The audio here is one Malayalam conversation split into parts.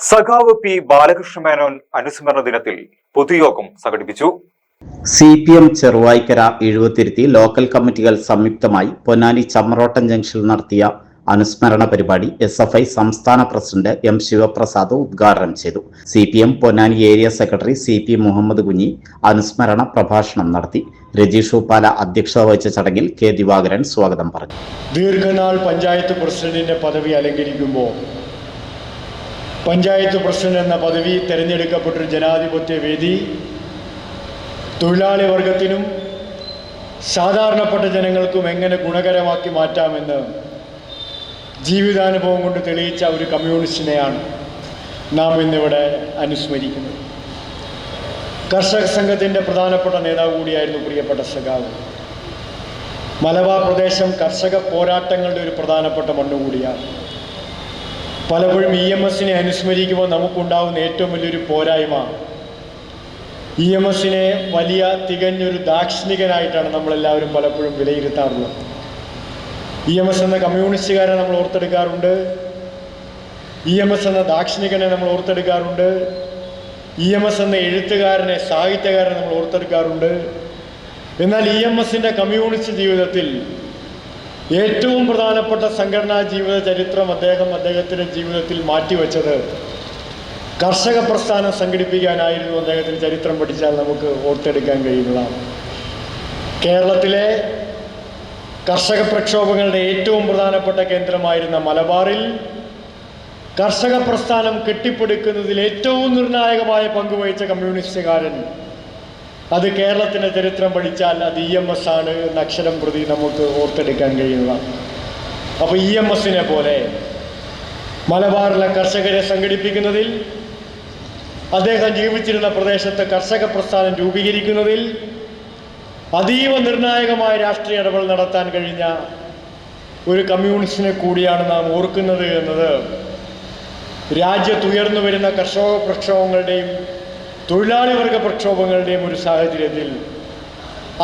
സഖാവ് പി ബാലകൃഷ്ണ മേനോൻ അനുസ്മരണ ദിനത്തിൽ പൊതുയോഗം സംഘടിപ്പിച്ചു. CPM ചെറുവായ്ക്കര എഴുപത്തിരുത്തി ലോക്കൽ കമ്മിറ്റികൾ സംയുക്തമായി പൊന്നാനി ചമ്രോട്ടം ജംഗ്ഷനിൽ നടത്തിയ അനുസ്മരണ പരിപാടി SFI സംസ്ഥാന പ്രസിഡന്റ് M ശിവപ്രസാദ് ഉദ്ഘാടനം ചെയ്തു. CPM Ponnani area secretary CP Muhammad Kunhi അനുസ്മരണ പ്രഭാഷണം നടത്തി. രജീഷ് ഉപ്പാല അധ്യക്ഷത വഹിച്ച ചടങ്ങിൽ K ദിവാകരൻ സ്വാഗതം പറഞ്ഞു. ദീർഘനാൾ പഞ്ചായത്ത് പ്രസിഡന്റിന്റെ പദവി അലങ്കരിക്കുമ്പോൾ പഞ്ചായത്ത് പ്രസിഡന്റ് എന്ന പദവി തിരഞ്ഞെടുക്കപ്പെട്ടൊരു ജനാധിപത്യ വേദി തൊഴിലാളി വർഗത്തിനും സാധാരണപ്പെട്ട ജനങ്ങൾക്കും എങ്ങനെ ഗുണകരമാക്കി മാറ്റാമെന്ന് ജീവിതാനുഭവം കൊണ്ട് തെളിയിച്ച ഒരു കമ്മ്യൂണിസ്റ്റിനെയാണ് നാം ഇന്നിവിടെ അനുസ്മരിക്കുന്നത്. കർഷക സംഘത്തിൻ്റെ പ്രധാനപ്പെട്ട നേതാവ് കൂടിയായിരുന്നു പ്രിയപ്പെട്ട സഖാവ്. മലബാർ പ്രദേശം കർഷക പോരാട്ടങ്ങളുടെ ഒരു പ്രധാനപ്പെട്ട മണ്ണുകൂടിയാണ്. പലപ്പോഴും EMSനെ അനുസ്മരിക്കുമ്പോൾ നമുക്കുണ്ടാകുന്ന ഏറ്റവും വലിയൊരു പോരായ്മ EMSനെ വലിയ തികഞ്ഞൊരു ദാക്ഷിണികനായിട്ടാണ് നമ്മളെല്ലാവരും പലപ്പോഴും വിലയിരുത്താറുള്ളത്. EMS എന്ന കമ്മ്യൂണിസ്റ്റുകാരെ നമ്മൾ ഓർത്തെടുക്കാറുണ്ട്, EMS എന്ന ദാക്ഷിണികനെ നമ്മൾ ഓർത്തെടുക്കാറുണ്ട്, EMS എന്ന എഴുത്തുകാരനെ സാഹിത്യകാരനെ നമ്മൾ ഓർത്തെടുക്കാറുണ്ട്. എന്നാൽ EMSൻ്റെ കമ്മ്യൂണിസ്റ്റ് ജീവിതത്തിൽ ഏറ്റവും പ്രധാനപ്പെട്ട സംഘടനാ ജീവിത ചരിത്രം അദ്ദേഹത്തിൻ്റെ ജീവിതത്തിൽ മാറ്റിവെച്ചത് കർഷക പ്രസ്ഥാനം സംഘടിപ്പിക്കാനായിരുന്നു. അദ്ദേഹത്തിൻ്റെ ചരിത്രം പഠിച്ചാൽ നമുക്ക് ഓർത്തെടുക്കാൻ കഴിയുന്നതാണ്. കേരളത്തിലെ കർഷക പ്രക്ഷോഭങ്ങളുടെ ഏറ്റവും പ്രധാനപ്പെട്ട കേന്ദ്രമായിരുന്ന മലബാറിൽ കർഷക പ്രസ്ഥാനം കെട്ടിപ്പടുക്കുന്നതിൽ ഏറ്റവും നിർണായകമായ പങ്കുവഹിച്ച കമ്മ്യൂണിസ്റ്റുകാരൻ, അത് കേരളത്തിൻ്റെ ചരിത്രം പഠിച്ചാൽ അത് EMS ആണ് എന്ന അക്ഷരം പ്രതി നമുക്ക് ഓർത്തെടുക്കാൻ കഴിയുന്നതാണ്. അപ്പോൾ EMSനെ പോലെ മലബാറിലെ കർഷകരെ സംഘടിപ്പിക്കുന്നതിൽ, അദ്ദേഹം ജീവിച്ചിരുന്ന പ്രദേശത്ത് കർഷക പ്രസ്ഥാനം രൂപീകരിക്കുന്നതിൽ അതീവ നിർണായകമായ രാഷ്ട്രീയ ഇടപെടൽ നടത്താൻ കഴിഞ്ഞ ഒരു കമ്മ്യൂണിസ്റ്റിനെ കൂടിയാണ് നാം ഓർക്കുന്നത് എന്നത് രാജ്യത്തുയർന്നു വരുന്ന കർഷക പ്രക്ഷോഭങ്ങളുടെയും തൊഴിലാളി വർഗ പ്രക്ഷോഭങ്ങളുടെയും ഒരു സാഹചര്യത്തിൽ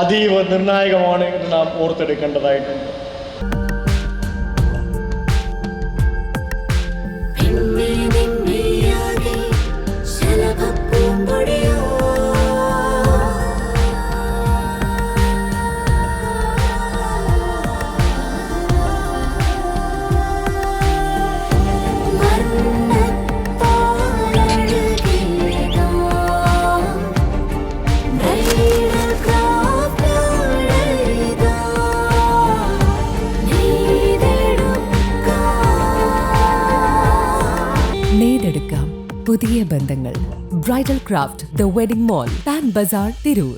അതീവ നിർണായകമാണ് എന്ന് നാം ഓർത്തെടുക്കേണ്ടതായിട്ടുണ്ട്. നേടെടുക്കാം പുതിയ ബന്ധങ്ങൾ. Bridal craft, the wedding mall, Pan Bazar, Tirur.